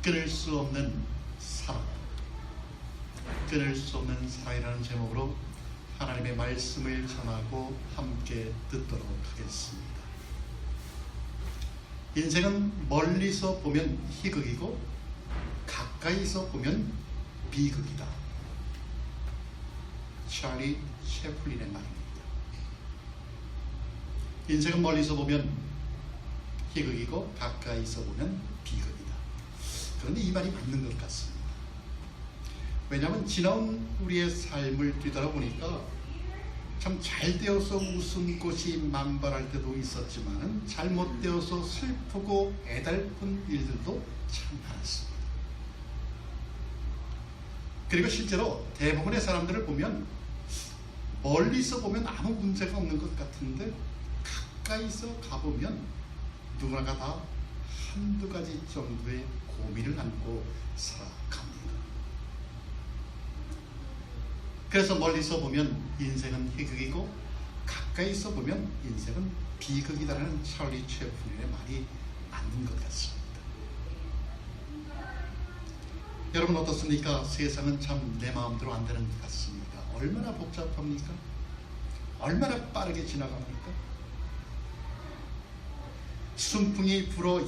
끊을 수 없는 사랑, 끊을 수 없는 사랑이라는 제목으로 하나님의 말씀을 전하고 함께 듣도록 하겠습니다. 인생은 멀리서 보면 희극이고 가까이서 보면 비극이다. 찰리 채플린의 말입니다. 인생은 멀리서 보면 희극이고 가까이서 보면 비극이다. 그런데 이 말이 맞는 것 같습니다. 왜냐하면 지나온 우리의 삶을 뒤돌아보니까 참 잘되어서 웃음꽃이 만발할 때도 있었지만 잘못되어서 슬프고 애달픈 일들도 참 많았습니다. 그리고 실제로 대부분의 사람들을 보면 멀리서 보면 아무 문제가 없는 것 같은데 가까이서 가보면 누구나가 다 한두 가지 정도의 고민을 안고 살아갑니다. 그래서 멀리서 보면 인생은 희극이고 가까이서 보면 인생은 비극이다라는 찰리 채플린의 말이 맞는 것 같습니다. 여러분 어떻습니까? 세상은 참 내 마음대로 안 되는 것 같습니다. 얼마나 복잡합니까? 얼마나 빠르게 지나갑니까? 순풍이 불어 야,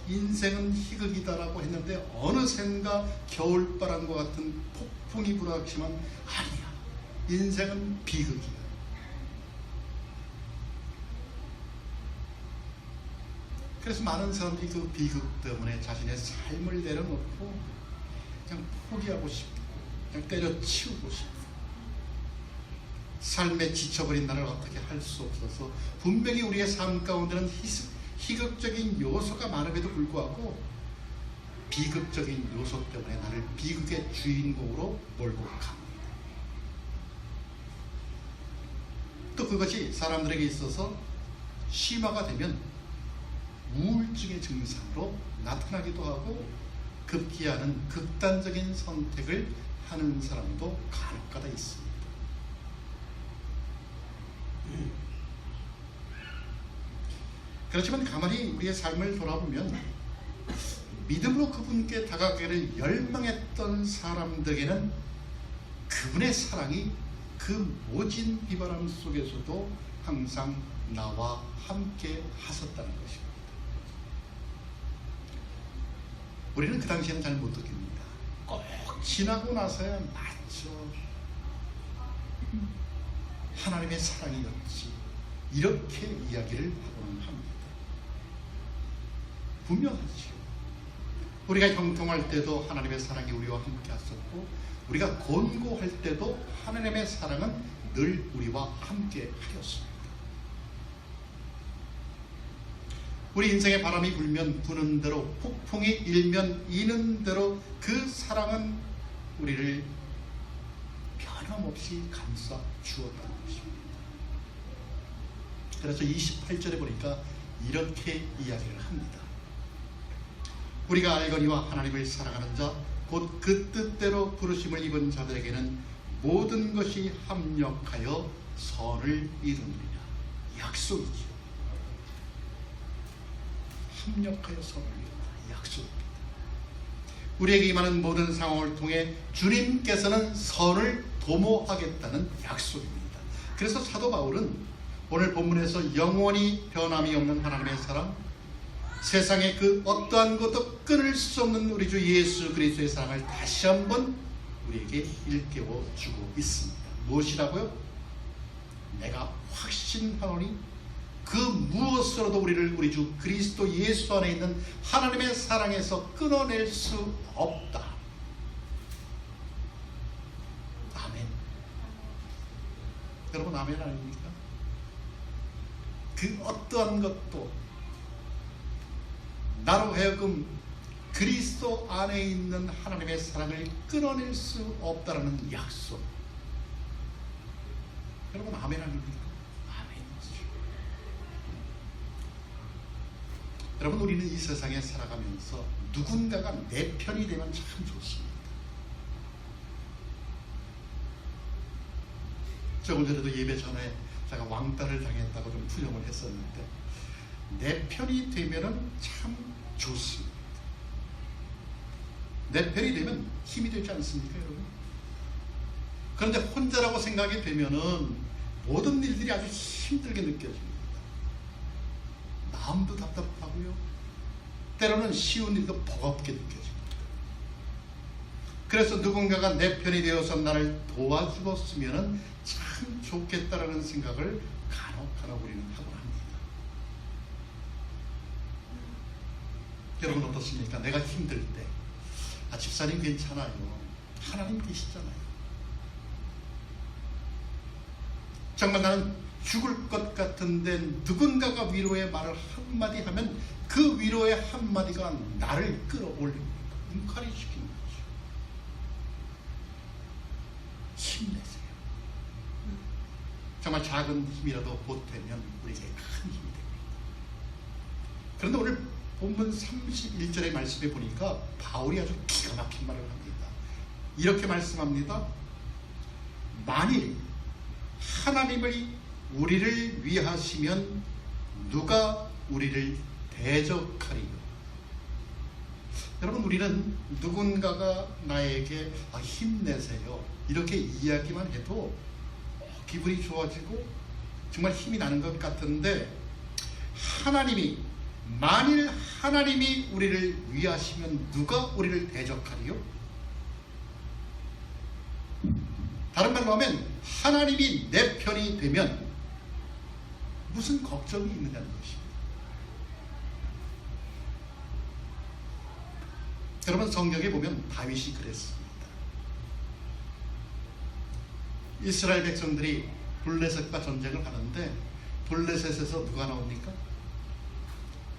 인생은 희극이다라고 했는데 어느샌가 겨울바람과 같은 폭풍이 불어닥치면 아니야, 인생은 비극이야. 그래서 많은 사람들이 그 비극 때문에 자신의 삶을 내려놓고 그냥 포기하고 싶고 그냥 때려치우고 싶고 삶에 지쳐버린 나를 어떻게 할 수 없어서 분명히 우리의 삶 가운데는 희극적인 요소가 많음에도 불구하고 비극적인 요소 때문에 나를 비극의 주인공으로 몰고 갑니다. 또 그것이 사람들에게 있어서 심화가 되면 우울증의 증상으로 나타나기도 하고 급기야는 극단적인 선택을 하는 사람도 간혹가다 있습니다. 그렇지만 가만히 우리의 삶을 돌아보면 믿음으로 그분께 다가가기를 열망했던 사람들에게는 그분의 사랑이 그 모진 비바람 속에서도 항상 나와 함께 하셨다는 것입니다. 우리는 그 당시에는 잘 못 느낍니다. 꼭 지나고 나서야 맞죠, 하나님의 사랑이었지, 이렇게 이야기를 하고는 합니다. 분명하지요. 우리가 형통할 때도 하나님의 사랑이 우리와 함께 하셨고 우리가 곤고할 때도 하나님의 사랑은 늘 우리와 함께 하였습니다. 우리 인생의 바람이 불면 부는 대로, 폭풍이 일면 이는 대로 그 사랑은 우리를 변함없이 감싸 주었다는 것입니다. 그래서 28절에 보니까 이렇게 이야기를 합니다. 우리가 알거니와 하나님을 사랑하는 자 곧 그 뜻대로 부르심을 입은 자들에게는 모든 것이 합력하여 선을 이루느니라. 약속이지요. 합력하여 선을 이루느니라. 약속입니다. 우리에게 임하는 모든 상황을 통해 주님께서는 선을 도모하겠다는 약속입니다. 그래서 사도 바울은 오늘 본문에서 영원히 변함이 없는 하나님의 사랑, 세상의 그 어떠한 것도 끊을 수 없는 우리 주 예수 그리스도의 사랑을 다시 한번 우리에게 일깨워 주고 있습니다. 무엇이라고요? 내가 확신하노니 그 무엇으로도 우리를 우리 주 그리스도 예수 안에 있는 하나님의 사랑에서 끊어낼 수 없다. 아멘. 여러분 아멘 아닙니까? 그 어떠한 것도 나로 하여금 그리스도 안에 있는 하나님의 사랑을 끊어낼 수 없다라는 약속. 여러분 아멘 아닙니까? 아멘이죠. 여러분 우리는 이 세상에 살아가면서 누군가가 내 편이 되면 참 좋습니다. 조금 전에도 예배 전에 제가 왕따를 당했다고 좀 투영을 했었는데 내 편이 되면은 참 좋습니다. 내 편이 되면 힘이 되지 않습니까, 여러분? 그런데 혼자라고 생각이 되면은 모든 일들이 아주 힘들게 느껴집니다. 마음도 답답하고요. 때로는 쉬운 일도 버겁게 느껴집니다. 그래서 누군가가 내 편이 되어서 나를 도와주었으면 참 좋겠다라는 생각을 간혹 우리는 하곤 합니다. 여러분 어떻습니까? 내가 힘들 때 집사님 괜찮아요. 하나님 계시잖아요. 정말 나는 죽을 것 같은데 누군가가 위로의 말을 한마디 하면 그 위로의 한마디가 나를 끌어올립니다. 눈가리 시키는 거죠. 힘내세요. 정말 작은 힘이라도 보태면 우리에게 큰 힘이 됩니다. 그런데 오늘 본문 31절의 말씀에 보니까 바울이 아주 기가 막힌 말을 합니다. 이렇게 말씀합니다. 만일 하나님이 우리를 위하시면 누가 우리를 대적하리요? 여러분, 우리는 누군가가 나에게 힘내세요 이렇게 이야기만 해도 기분이 좋아지고 정말 힘이 나는 것 같은데, 만일 하나님이 우리를 위하시면 누가 우리를 대적하리요? 다른 말로 하면 하나님이 내 편이 되면 무슨 걱정이 있느냐는 것입니다. 여러분, 성경에 보면 다윗이 그랬습니다. 이스라엘 백성들이 블레셋과 전쟁을 하는데 블레셋에서 누가 나옵니까?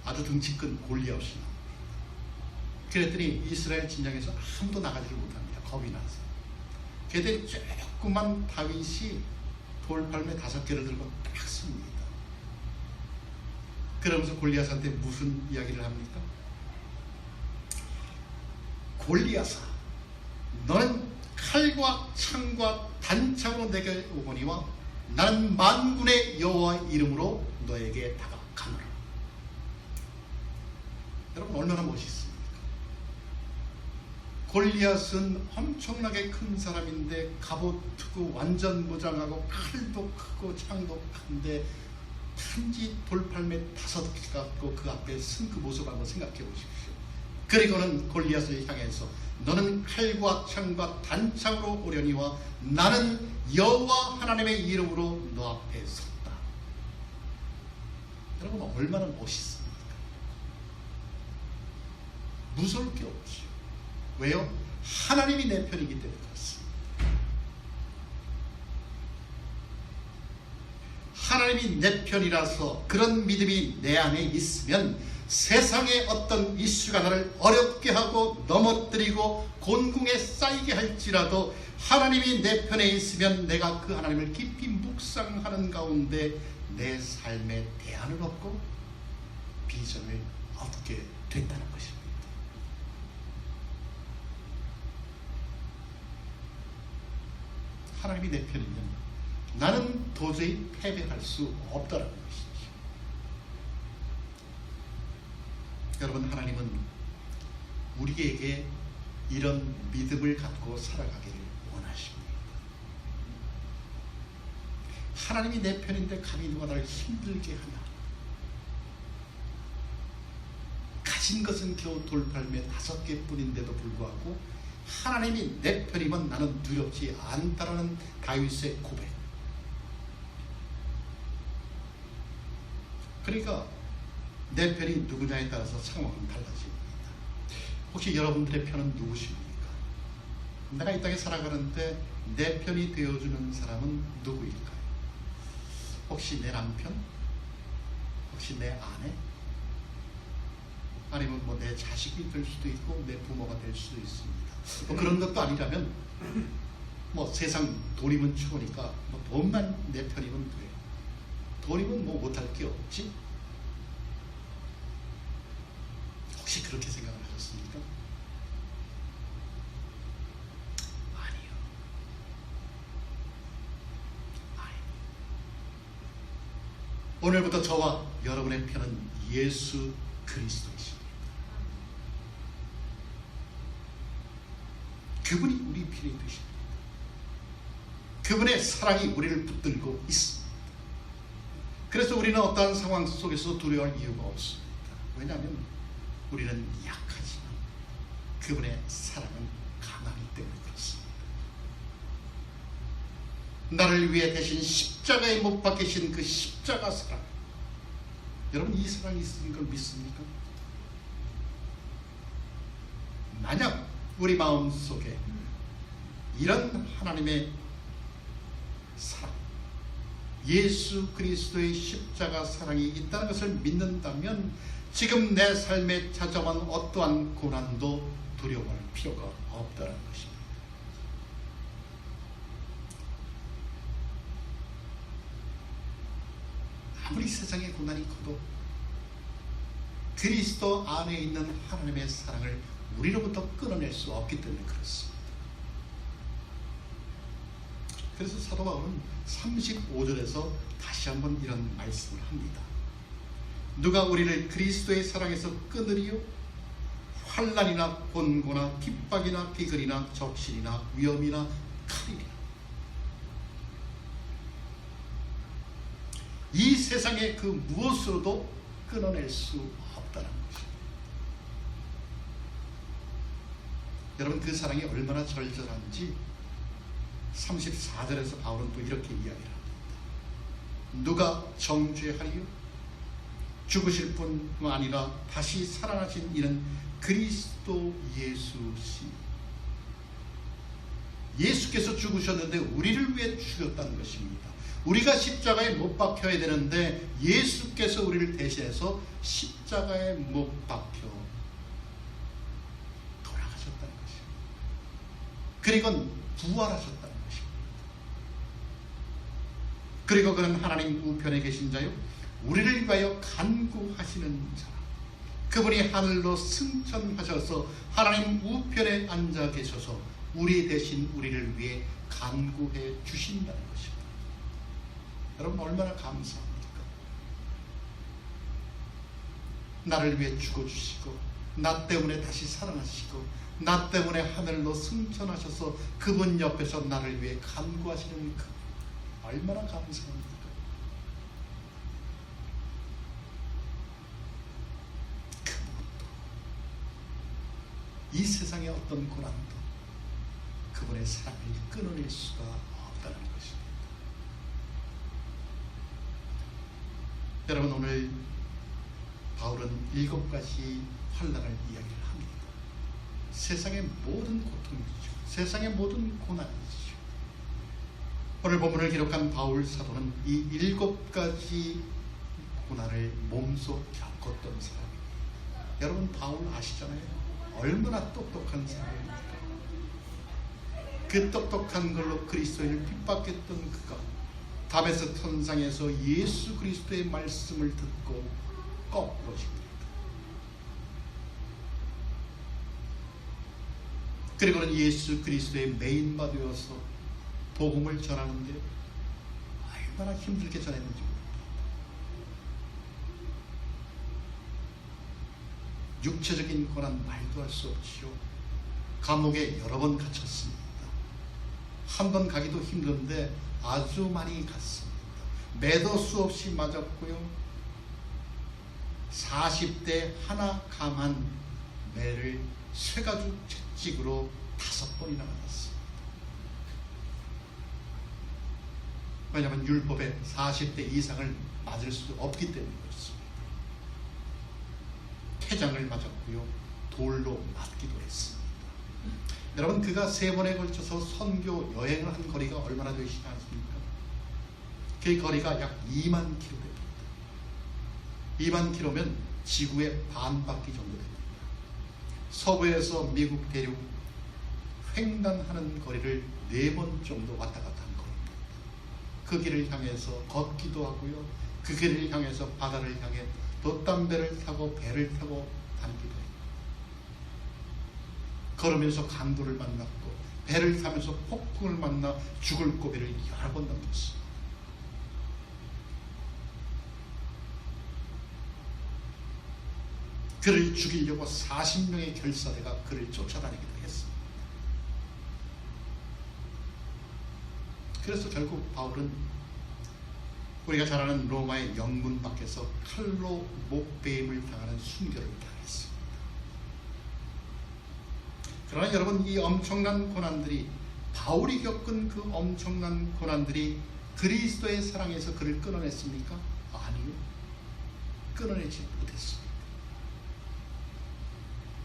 아주 등치 큰 골리앗이 나옵니다. 그랬더니 이스라엘 진영에서 아무도 나가지를 못합니다. 겁이 나서. 그랬더니 조그만 다윗이 돌팔매 5개를 들고 딱 씁니다. 그러면서 골리앗한테 무슨 이야기를 합니까? 골리앗아, 너는 칼과 창과 단창으로 내게 오거니와 나는 만군의 여호와의 이름으로 너에게 다가가노라. 여러분, 얼마나 멋있습니까? 골리앗은 엄청나게 큰 사람인데 갑옷 크고 완전 무장하고 칼도 크고 창도 큰데 단지 돌팔매 5개 갖고 그 앞에 쓴 그 모습을 한번 생각해 보십시오. 그리고는 골리앗을 향해서 너는 칼과 창과 단창으로 오려니와 나는 여호와 하나님의 이름으로 너 앞에 섰다. 여러분, 얼마나 멋있습니까? 무서울 게 없지요. 왜요? 하나님이 내 편이기 때문에 그렇습니다. 하나님이 내 편이라서 그런 믿음이 내 안에 있으면 세상의 어떤 이슈가 나를 어렵게 하고 넘어뜨리고 곤궁에 쌓이게 할지라도 하나님이 내 편에 있으면 내가 그 하나님을 깊이 묵상하는 가운데 내 삶에 대안을 얻고 비전을 얻게 된다는 것입니다. 하나님이 내 편이면 나는 도저히 패배할 수 없다는 것이죠. 여러분, 하나님은 우리에게 이런 믿음을 갖고 살아가기를 원하십니다. 하나님이 내 편인데 감히 누가 나를 힘들게 하나? 가진 것은 겨우 돌팔매 5개뿐인데도 불구하고 하나님이 내 편이면 나는 두렵지 않다라는 다윗의 고백. 그러니까 내 편이 누구냐에 따라서 상황은 달라집니다. 혹시 여러분들의 편은 누구십니까? 내가 이 땅에 살아가는데 내 편이 되어주는 사람은 누구일까요? 혹시 내 남편? 혹시 내 아내? 아니면 뭐 내 자식이 될 수도 있고 내 부모가 될 수도 있습니다. 뭐 그런 것도 아니라면 뭐 세상 돈이면 최고니까 뭐 돈만 내 편이면 돼. 돈이면 뭐 못할 게 없지? 혹시 그렇게 생각을 하셨습니까? 아니요. 오늘부터 저와 여러분의 편은 예수 그리스도이십니다. 그분이 우리 편이 되십니다. 그분의 사랑이 우리를 붙들고 있습니다. 그래서 우리는 어떠한 상황 속에서 두려워할 이유가 없습니다. 왜냐하면 우리는 약하지만 그분의 사랑은 강하기 때문에 그렇습니다. 나를 위해 대신 십자가에 못 박히신 그 십자가 사랑, 여러분 이 사랑이 있는 걸 믿습니까? 만약 우리 마음속에 이런 하나님의 사랑, 예수 그리스도의 십자가 사랑이 있다는 것을 믿는다면 지금 내 삶에 찾아온 어떠한 고난도 두려워할 필요가 없다는 것입니다. 아무리 세상의 고난이 커도 그리스도 안에 있는 하나님의 사랑을 우리로부터 끊어낼 수 없기 때문에 그렇습니다. 그래서 사도 바울은 35절에서 다시 한번 이런 말씀을 합니다. 누가 우리를 그리스도의 사랑에서 끊으리요? 환난이나 곤고나 핍박이나 비글이나 적신이나 위험이나 칼이리라. 이 세상의 그 무엇으로도 끊어낼 수 없다는 것입니다. 여러분 그 사랑이 얼마나 절절한지 34절에서 바울은 또 이렇게 이야기를 합니다. 누가 정죄하리요? 죽으실 뿐만 아니라 다시 살아나신 이는 그리스도 예수시. 예수께서 죽으셨는데 우리를 위해 죽였다는 것입니다. 우리가 십자가에 못 박혀야 되는데 예수께서 우리를 대신해서 십자가에 못 박혀 돌아가셨다는 것입니다. 그리고 부활하셨다는 것입니다. 그리고 그는 하나님 우편에 계신 자요 우리를 위하여 간구하시는 자, 그분이 하늘로 승천하셔서 하나님 우편에 앉아 계셔서 우리 대신 우리를 위해 간구해 주신다는 것입니다. 여러분 얼마나 감사합니까? 나를 위해 죽어주시고 나 때문에 다시 살아나시고 나 때문에 하늘로 승천하셔서 그분 옆에서 나를 위해 간구하시는 그 얼마나 감사합니까? 그 무엇도 이 세상의 어떤 고난도 그분의 사랑을 끊어낼 수가 없다는 것입니다. 여러분 오늘 바울은 7가지 환난을 이야기를 합니다. 세상의 모든 고통이죠. 세상의 모든 고난이죠. 오늘 본문을 기록한 바울 사도는 이 7가지 고난을 몸소 겪었던 사람입니다. 여러분 바울 아시잖아요. 얼마나 똑똑한 사람입니까? 그 똑똑한 걸로 그리스도인을 핍박했던 그가 다메섹 선상에서 예수 그리스도의 말씀을 듣고 거꾸로 집니다. 그리고는 예수 그리스도의 메인바 되어서 복음을 전하는데 얼마나 힘들게 전했는지 모릅니다. 육체적인 고난 말도 할 수 없지요. 감옥에 여러 번 갇혔습니다. 한 번 가기도 힘든데 아주 많이 갔습니다. 매도 수없이 맞았고요. 40대 하나 감한 매를 쇠가죽 채찍으로 5번이나 맞았습니다. 왜냐하면 율법에 40대 이상을 맞을 수 없기 때문에 그렇습니다. 태장을 맞았고요. 돌로 맞기도 했습니다. 여러분 그가 3번에 걸쳐서 선교 여행을 한 거리가 얼마나 되시지 않습니까? 그 거리가 약 2만 킬로입니다. 2만 킬로면 지구의 반바퀴 정도 됩니다. 서부에서 미국 대륙 횡단하는 거리를 4번 정도 왔다 갔다 한 거리입니다. 그 길을 향해서 걷기도 하고요. 그 길을 향해서 바다를 향해 돛담배를 타고 배를 타고 다니기도 해요. 걸으면서 강도를 만났고 배를 타면서 폭풍을 만나 죽을 고비를 여러 번 넘겼습니다. 그를 죽이려고 40명의 결사대가 그를 쫓아다니기도 했습니다. 그래서 결국 바울은 우리가 잘 아는 로마의 영문 밖에서 칼로 목베임을 당하는 순교를 당했습니다. 그러나 여러분, 이 엄청난 고난들이, 바울이 겪은 그 엄청난 고난들이 그리스도의 사랑에서 그를 끊어냈습니까? 아니요. 끊어내지 못했습니다.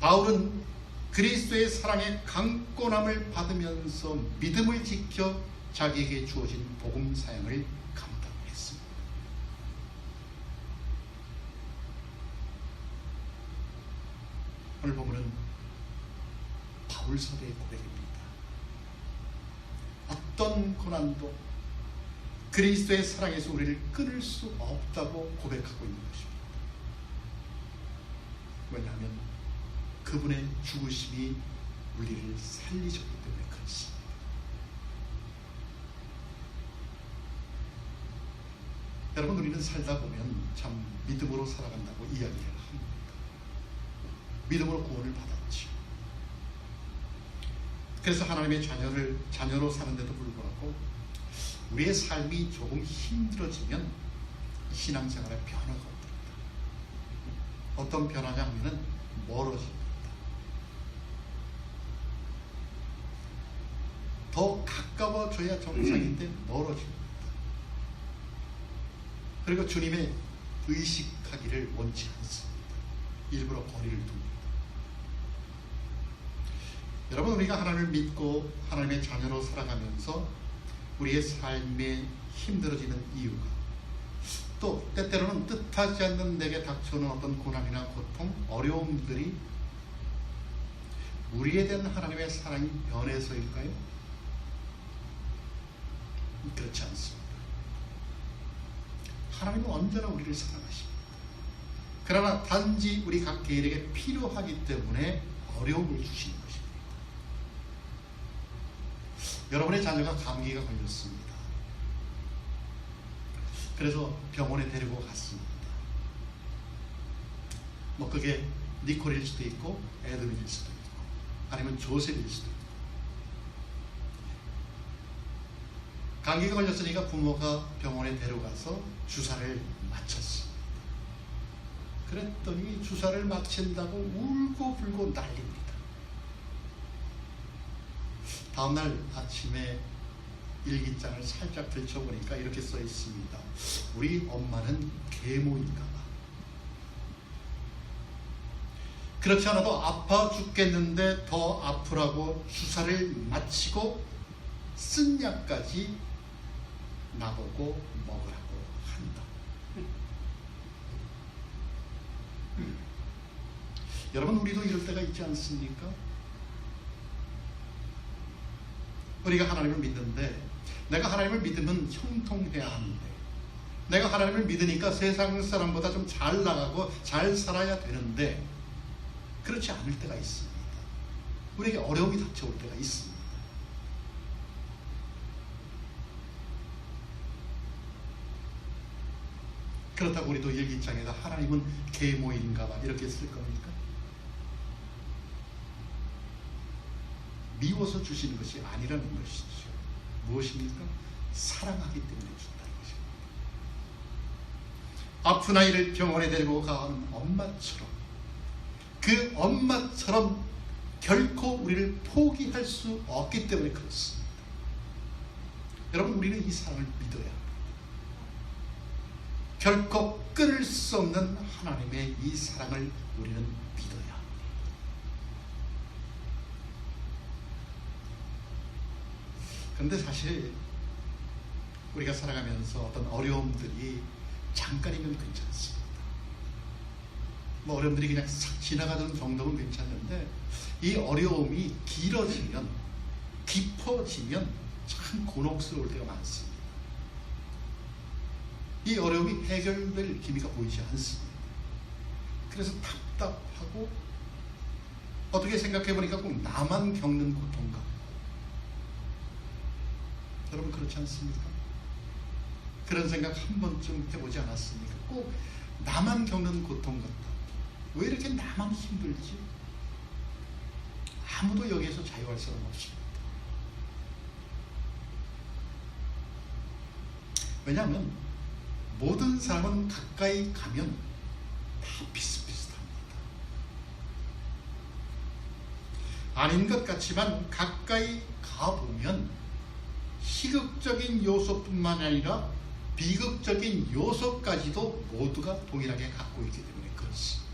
바울은 그리스도의 사랑의 강권함을 받으면서 믿음을 지켜 자기에게 주어진 복음 사역을 감당했습니다. 오늘 보면은 바울서의 고백입니다. 어떤 고난도 그리스도의 사랑에서 우리를 끊을 수 없다고 고백하고 있는 것입니다. 왜냐하면 그분의 죽으심이 우리를 살리셨기 때문에 그렇습니다. 여러분, 우리는 살다 보면 참 믿음으로 살아간다고 이야기를 합니다. 믿음으로 구원을 받았죠. 그래서 하나님의 자녀로 사는데도 불구하고 우리의 삶이 조금 힘들어지면 신앙생활에 변화가 옵니다. 어떤 변화냐 하면은 멀어집니다. 더 가까워져야 정상인데 멀어집니다. 그리고 주님의 의식하기를 원치 않습니다. 일부러 거리를 둡니다. 여러분, 우리가 하나님을 믿고 하나님의 자녀로 살아가면서 우리의 삶에 힘들어지는 이유가, 또 때때로는 뜻하지 않는 내게 닥쳐오는 어떤 고난이나 고통, 어려움들이 우리에 대한 하나님의 사랑이 변해서일까요? 그렇지 않습니다. 하나님은 언제나 우리를 사랑하십니다. 그러나 단지 우리 각 개인에게 필요하기 때문에 어려움을 주시는 것입니다. 여러분의 자녀가 감기가 걸렸습니다. 그래서 병원에 데리고 갔습니다. 뭐 그게 니콜일 수도 있고 에드윈일 수도 있고 아니면 조셉일 수도 있고, 감기가 걸렸으니까 부모가 병원에 데려가서 주사를 맞췄습니다. 그랬더니 주사를 맞힌다고 울고 불고 난립니다. 다음날 아침에 일기장을 살짝 들춰보니까 이렇게 써 있습니다. 우리 엄마는 계모인가 봐. 그렇지 않아도 아파 죽겠는데 더 아프라고 주사를 맞히고 쓴 약까지 나보고 먹으라고 한다. 여러분, 우리도 이럴 때가 있지 않습니까? 우리가 하나님을 믿는데, 내가 하나님을 믿으면 형통해야 하는데, 내가 하나님을 믿으니까 세상 사람보다 좀 잘 나가고 잘 살아야 되는데 그렇지 않을 때가 있습니다. 우리에게 어려움이 닥쳐올 때가 있습니다. 그렇다고 우리도 일기장에다 하나님은 계모인가 봐 이렇게 쓸 겁니까? 미워서 주시는 것이 아니라는 것이죠. 무엇입니까? 사랑하기 때문에 준다는 것입니다. 아픈 아이를 병원에 데리고 가는 엄마처럼, 그 엄마처럼 결코 우리를 포기할 수 없기 때문에 그렇습니다. 여러분, 우리는 이 사랑을 믿어야 합니다. 결코 끊을 수 없는 하나님의 이 사랑을 우리는 믿어야 합니다. 그런데 사실 우리가 살아가면서 어떤 어려움들이 잠깐이면 괜찮습니다. 뭐 어려움들이 그냥 싹 지나가는 정도면 괜찮은데 이 어려움이 길어지면, 깊어지면 참 곤혹스러울 때가 많습니다. 이 어려움이 해결될 기미가 보이지 않습니다. 그래서 답답하고, 어떻게 생각해보니까 꼭 나만 겪는 고통 같고, 여러분 그렇지 않습니까? 그런 생각 한 번쯤 해보지 않았습니까? 꼭 나만 겪는 고통 같다. 왜 이렇게 나만 힘들지? 아무도 여기에서 자유할 사람 없습니다. 왜냐하면 모든 사람은 가까이 가면 다 비슷비슷합니다. 아닌 것 같지만 가까이 가보면 희극적인 요소뿐만 아니라 비극적인 요소까지도 모두가 동일하게 갖고 있기 때문에 그렇습니다.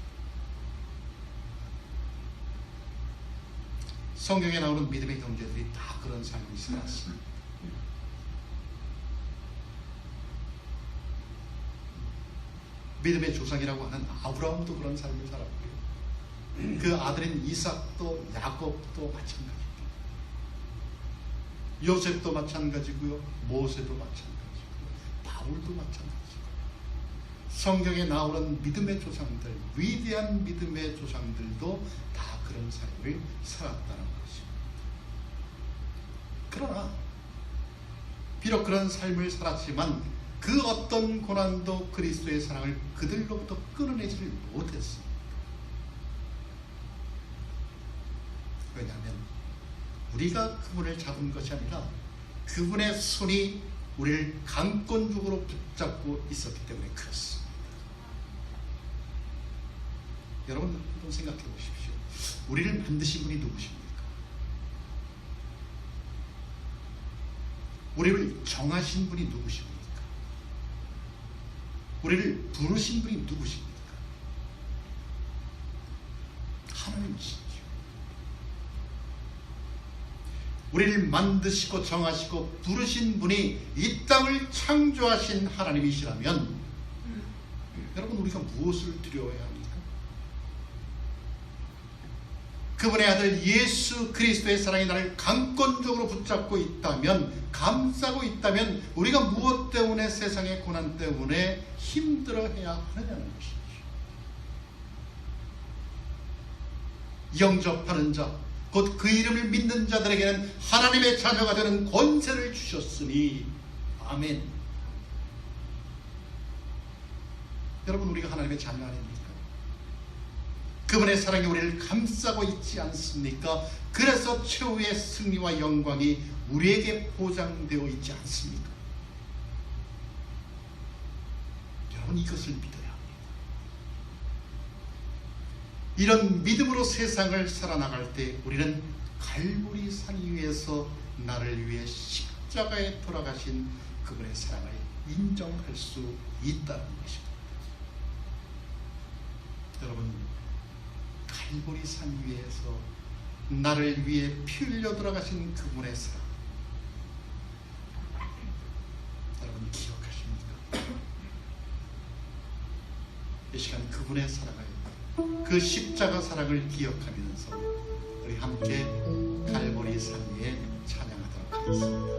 성경에 나오는 믿음의 형제들이 다 그런 삶을 살았습니다. 믿음의 조상이라고 하는 아브라함도 그런 삶을 살았고요. 그 아들인 이삭도 야곱도 마찬가지입니다. 요셉도 마찬가지고요. 모세도 마찬가지고 바울도 마찬가지고 성경에 나오는 믿음의 조상들, 위대한 믿음의 조상들도 다 그런 삶을 살았다는 것입니다. 그러나 비록 그런 삶을 살았지만 그 어떤 고난도 그리스도의 사랑을 그들로부터 끊어내지를 못했습니다. 왜냐하면 우리가 그분을 잡은 것이 아니라 그분의 손이 우리를 강권적으로 붙잡고 있었기 때문에 그렇습니다. 여러분 한번 생각해 보십시오. 우리를 만드신 분이 누구십니까? 우리를 정하신 분이 누구십니까? 우리를 부르신 분이 누구십니까? 하나님이시죠. 우리를 만드시고 정하시고 부르신 분이 이 땅을 창조하신 하나님이시라면 여러분 우리가 무엇을 두려워해야 합니까? 그분의 아들 예수 그리스도의 사랑이 나를 강권적으로 붙잡고 있다면, 감싸고 있다면 우리가 무엇 때문에 세상의 고난 때문에 힘들어해야 하느냐는 것이죠. 영접하는 자, 곧 그 이름을 믿는 자들에게는 하나님의 자녀가 되는 권세를 주셨으니 아멘. 여러분 우리가 하나님의 자녀 아닙니까? 그분의 사랑이 우리를 감싸고 있지 않습니까? 그래서 최후의 승리와 영광이 우리에게 보장되어 있지 않습니까? 여러분 이것을 믿어야 합니다. 이런 믿음으로 세상을 살아나갈 때 우리는 갈보리 산 위에서 나를 위해 십자가에 돌아가신 그분의 사랑을 인정할 수 있다는 것입니다. 여러분 갈보리 산 위에서 나를 위해 피 흘려 돌아가신 그분의 사랑 여러분 기억하십니까? 이 시간 그분의 사랑을, 그 십자가 사랑을 기억하면서 우리 함께 갈보리 산 위에 찬양하도록 하겠습니다.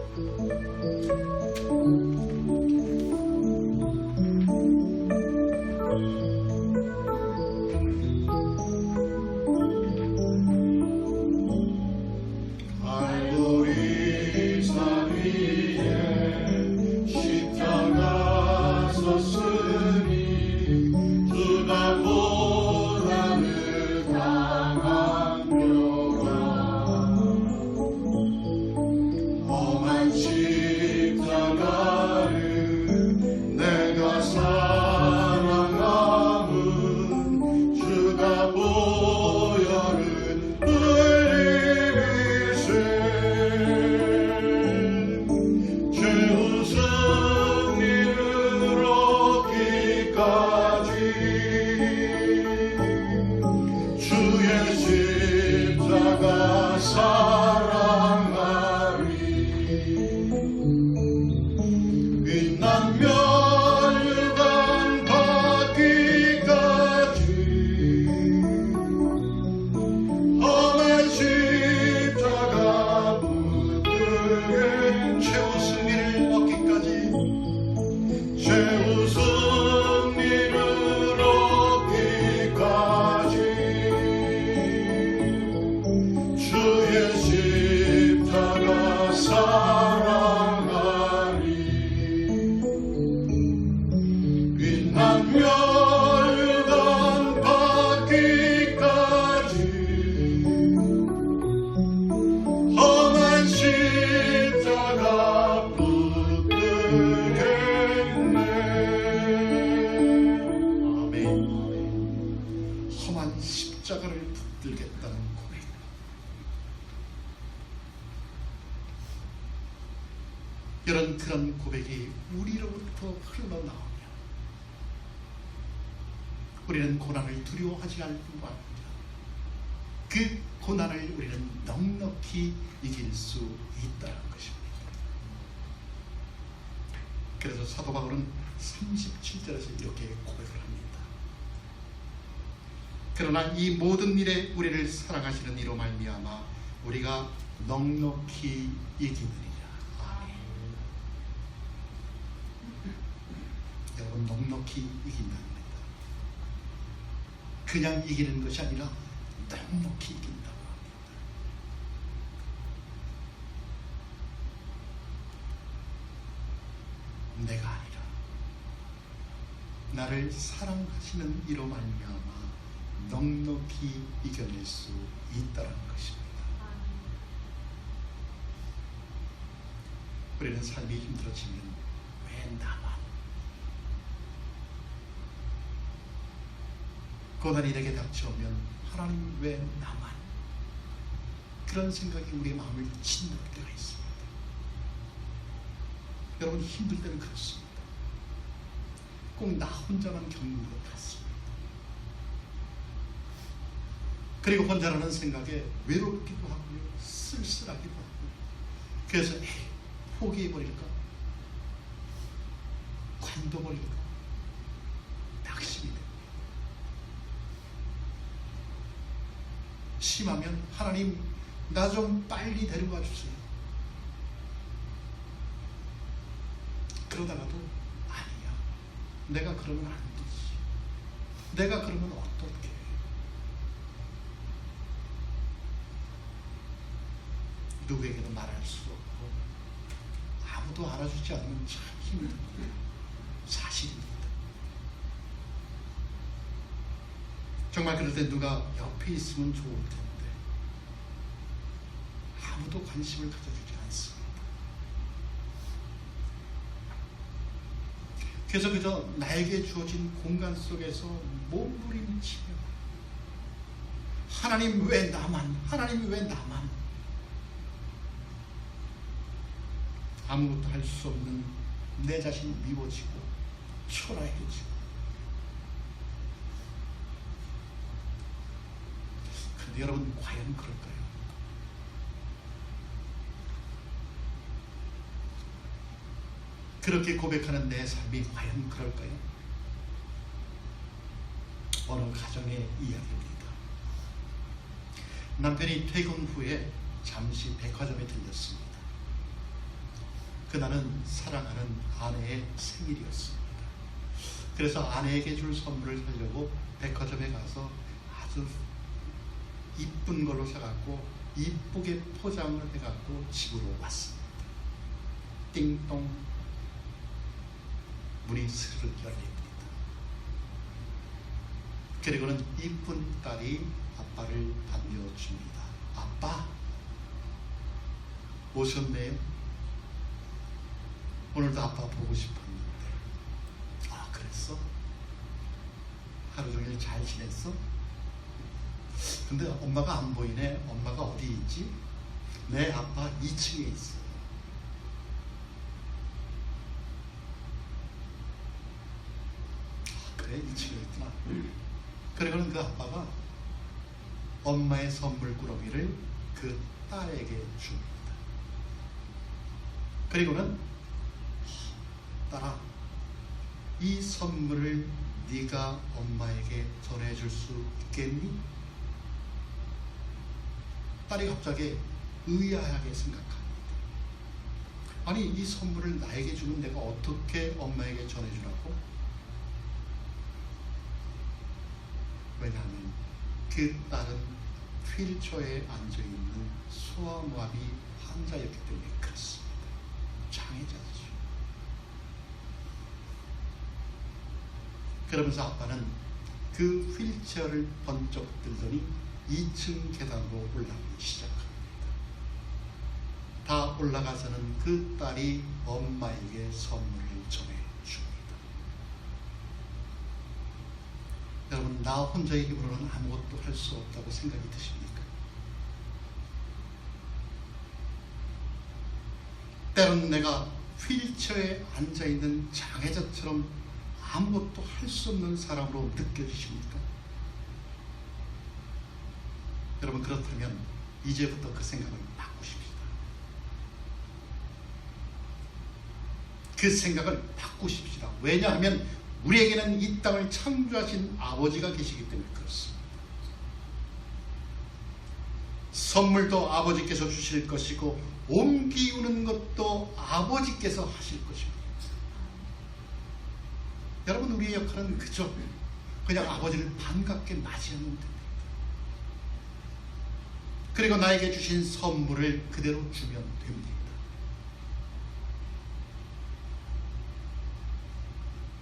주의 이런 그런 고백이 우리로부터 흘러나오며 우리는 고난을 두려워하지 않을 뿐만 아니라 그 고난을 우리는 넉넉히 이길 수 있다는 것입니다. 그래서 사도 바울은 37절에서 이렇게 고백을 합니다. 그러나 이 모든 일에 우리를 사랑하시는 이로 말미암아 우리가 넉넉히 이기느니라. 아멘. 여러분, 넉넉히 이긴다는 겁니다. 그냥 이기는 것이 아니라 넉넉히 이긴다고 합니다. 내가 아니라 나를 사랑하시는 이로 말미암아 넉넉히 이겨낼 수 있다는 것입니다. 우리는 삶이 힘들어지면 왜 나만, 고난이 내게 닥쳐오면 하나님 왜 나만, 그런 생각이 우리의 마음을 짓눌 때가 있습니다. 여러분, 힘들 때는 그렇습니다. 꼭 나 혼자만 겪는 것 같습니다. 그리고 혼자라는 생각에 외롭기도 하고요, 쓸쓸하기도 하고, 그래서 포기해버릴까? 관둬버릴까? 낙심이 됩니다. 심하면 하나님, 나 좀 빨리 데려가 주세요. 그러다가도 아니야, 내가 그러면 안 되지, 내가 그러면 어떻게, 누구에게도 말할 수 없고 아무도 알아주지 않으면 참 힘든 거예요. 사실입니다. 정말 그럴 때 누가 옆에 있으면 좋을 텐데 아무도 관심을 가져주지 않습니다. 그래서 그저 나에게 주어진 공간 속에서 몸부림치며 하나님 왜 나만, 하나님 왜 나만, 아무것도 할 수 없는 내 자신이 미워지고 초라해지고. 그런데 여러분, 과연 그럴까요? 그렇게 고백하는 내 삶이 과연 그럴까요? 어느 가정의 이야기입니다. 남편이 퇴근 후에 잠시 백화점에 들렸습니다. 그날은 사랑하는 아내의 생일이었습니다. 그래서 아내에게 줄 선물을 사려고 백화점에 가서 아주 이쁜 걸로 사갖고 이쁘게 포장을 해갖고 집으로 왔습니다. 띵동, 문이 스르륵 열립니다. 그리고는 이쁜 딸이 아빠를 반겨줍니다. 아빠, 오셨네요. 오늘도 아빠 보고 싶었는데. 아, 그랬어? 하루 종일 잘 지냈어? 근데 엄마가 안 보이네. 엄마가 어디 있지? 내 아빠 2층에 있어. 아, 그래, 2층에 있구나. 그리고는 그 아빠가 엄마의 선물 꾸러미를 그 딸에게 줍니다. 그리고는 딸아, 이 선물을 네가 엄마에게 전해줄 수 있겠니? 딸이 갑자기 의아하게 생각합니다. 아니, 이 선물을 나에게 주면 내가 어떻게 엄마에게 전해주라고? 왜냐하면 그 딸은 휠체어에 앉아있는 소아마비 환자였기 때문에 그렇습니다. 장애자죠. 그러면서 아빠는 그 휠체어를 번쩍 들더니 2층 계단으로 올라가기 시작합니다. 다 올라가서는 그 딸이 엄마에게 선물을 전해줍니다. 여러분, 나 혼자의 힘으로는 아무것도 할 수 없다고 생각이 드십니까? 때로는 내가 휠체어에 앉아있는 장애자처럼 아무것도 할 수 없는 사람으로 느껴지십니까? 여러분, 그렇다면 이제부터 그 생각을 바꾸십시다. 그 생각을 바꾸십시다. 왜냐하면 우리에게는 이 땅을 창조하신 아버지가 계시기 때문에 그렇습니다. 선물도 아버지께서 주실 것이고 옮기우는 것도 아버지께서 하실 것입니다. 여러분, 우리의 역할은 그저 그냥 아버지를 반갑게 맞이하면 됩니다. 그리고 나에게 주신 선물을 그대로 주면 됩니다.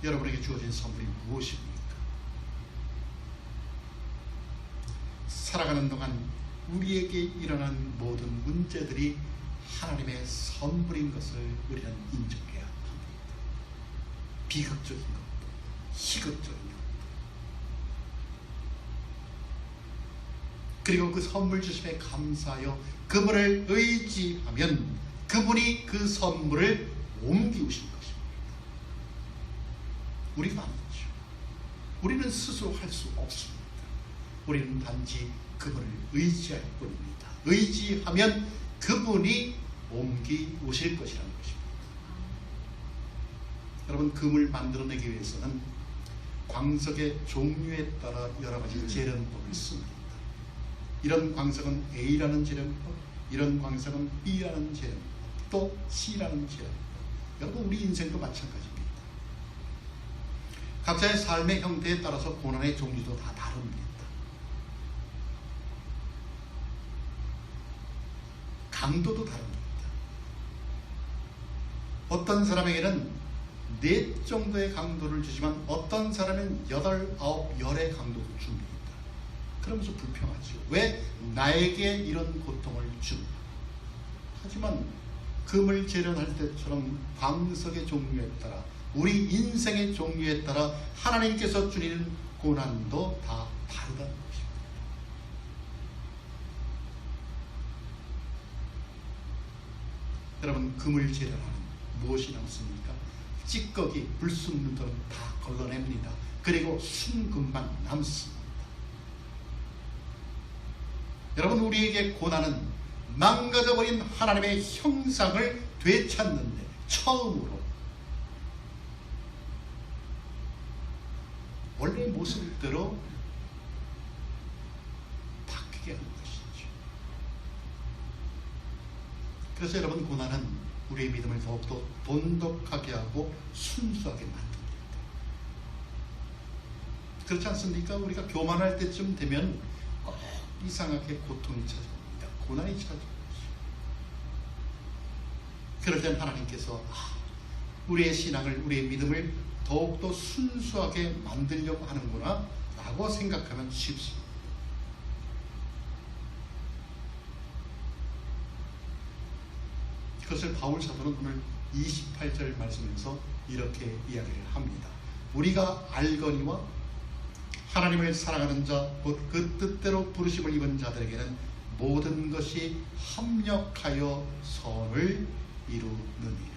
여러분에게 주어진 선물이 무엇입니까? 살아가는 동안 우리에게 일어나는 모든 문제들이 하나님의 선물인 것을 우리는 인정해야 합니다. 비극적인 것도 희극적인 것도. 그리고 그 선물 주심에 감사하여 그분을 의지하면 그분이 그 선물을 옮기우신 것입니다. 우리가 아니죠. 우리는 스스로 할 수 없습니다. 우리는 단지 그분을 의지할 뿐입니다. 의지하면 그분이 옮기우실 것이라는 것입니다. 여러분, 금을 만들어내기 위해서는 광석의 종류에 따라 여러 가지 재련법을 씁니다. 이런 광석은 A라는 재련법, 이런 광석은 B라는 재련법, 또 C라는 재련법. 여러분, 우리 인생도 마찬가지입니다. 각자의 삶의 형태에 따라서 고난의 종류도 다 다릅니다. 강도도 다릅니다. 어떤 사람에게는 4 정도의 강도를 주지만 어떤 사람은 8, 9, 10의 강도도 줍니다. 그러면서 불평하죠. 왜 나에게 이런 고통을 주는가? 하지만 금을 재련할 때처럼 광석의 종류에 따라, 우리 인생의 종류에 따라 하나님께서 주시는 고난도 다 다르다는 것입니다. 여러분, 금을 재련하는 무엇이 남습니까? 찌꺼기, 불순물들은 다 걸러냅니다. 그리고 순금만 남습니다. 여러분, 우리에게 고난은 망가져버린 하나님의 형상을 되찾는데 처음으로 원래 모습대로 바뀌게 하는 것이죠. 그래서 여러분, 고난은 우리의 믿음을 더욱더 돈독하게 하고 순수하게 만듭니다. 그렇지 않습니까? 우리가 교만할 때쯤 되면 이상하게 고통이 찾아옵니다. 고난이 찾아옵니다. 그럴 땐 하나님께서 우리의 신앙을, 우리의 믿음을 더욱더 순수하게 만들려고 하는구나 라고 생각하면 쉽습니다. 그것을 바울 사도는 오늘 28절 말씀에서 이렇게 이야기를 합니다. 우리가 알거니와 하나님을 사랑하는 자, 곧 그 뜻대로 부르심을 입은 자들에게는 모든 것이 합력하여 선을 이루느니라.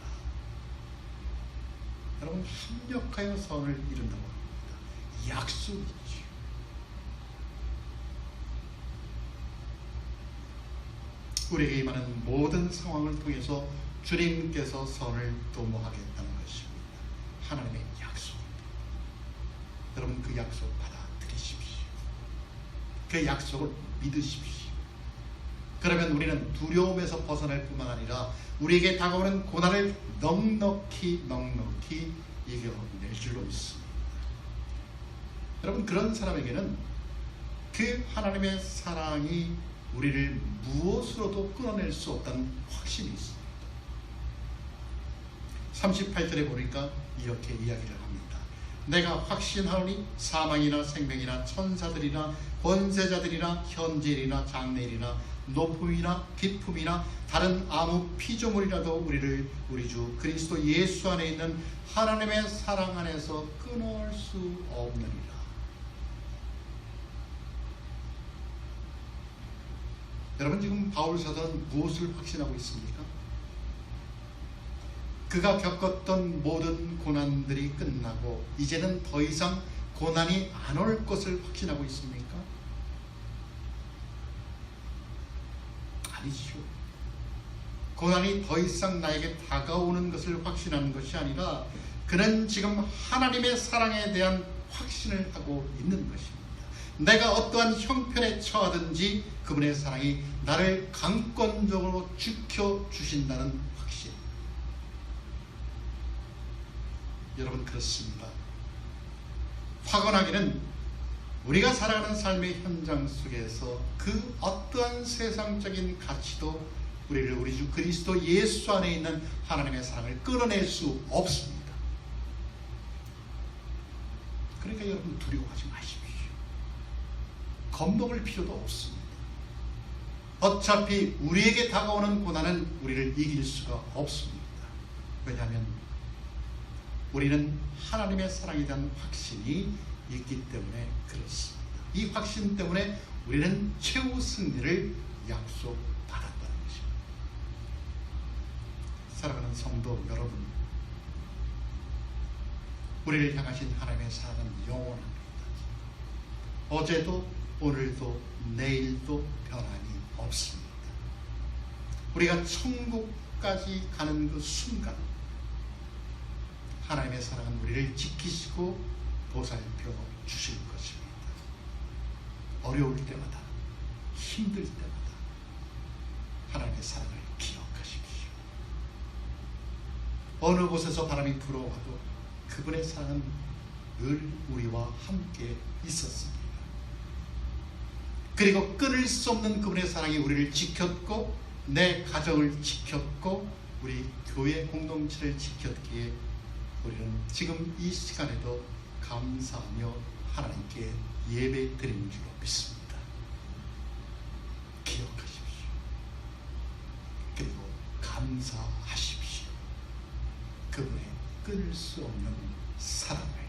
여러분, 합력하여 선을 이룬다고 합니다. 약속이죠. 우리에게 임하는 모든 상황을 통해서 주님께서 선을 도모하겠다는 것입니다. 하나님의 약속입니다. 여러분, 그 약속 받아들이십시오. 그 약속을 믿으십시오. 그러면 우리는 두려움에서 벗어날 뿐만 아니라 우리에게 다가오는 고난을 넉넉히 이겨낼 줄로 믿습니다. 여러분, 그런 사람에게는 그 하나님의 사랑이 우리를 무엇으로도 끊어낼 수 없다는 확신이 있습니다. 38절에 보니까 이렇게 이야기를 합니다. 내가 확신하오니 사망이나 생명이나 천사들이나 권세자들이나 현재일이나 장래일이나 높음이나 깊음이나 다른 아무 피조물이라도 우리를 우리 주 그리스도 예수 안에 있는 하나님의 사랑 안에서 끊어올 수 없느니라. 여러분, 지금 바울 사도는 무엇을 확신하고 있습니까? 그가 겪었던 모든 고난들이 끝나고 이제는 더 이상 고난이 안 올 것을 확신하고 있습니까? 아니죠. 고난이 더 이상 나에게 다가오는 것을 확신하는 것이 아니라 그는 지금 하나님의 사랑에 대한 확신을 하고 있는 것입니다. 내가 어떠한 형편에 처하든지 그분의 사랑이 나를 강권적으로 지켜주신다는 확신. 여러분, 그렇습니다. 화건하기는 우리가 살아가는 삶의 현장 속에서 그 어떠한 세상적인 가치도 우리를 우리 주 그리스도 예수 안에 있는 하나님의 사랑을 끌어낼 수 없습니다. 그러니까 여러분, 두려워하지 마십시오. 겁먹을 필요도 없습니다. 어차피 우리에게 다가오는 고난은 우리를 이길 수가 없습니다. 왜냐하면 우리는 하나님의 사랑에 대한 확신이 있기 때문에 그렇습니다. 이 확신 때문에 우리는 최후 승리를 약속받았다는 것입니다. 사랑하는 성도 여러분, 우리를 향하신 하나님의 사랑은 영원합니다. 어제도 오늘도 내일도 변함이 없습니다. 우리가 천국까지 가는 그 순간 하나님의 사랑은 우리를 지키시고 보살펴 주실 것입니다. 어려울 때마다, 힘들 때마다 하나님의 사랑을 기억하십시오. 어느 곳에서 바람이 불어와도 그분의 사랑은 늘 우리와 함께 있었습니다. 그리고 끊을 수 없는 그분의 사랑이 우리를 지켰고 내 가정을 지켰고 우리 교회 공동체를 지켰기에 우리는 지금 이 시간에도 감사하며 하나님께 예배 드리는 줄로 믿습니다. 기억하십시오. 그리고 감사하십시오. 그분의 끊을 수 없는 사랑을.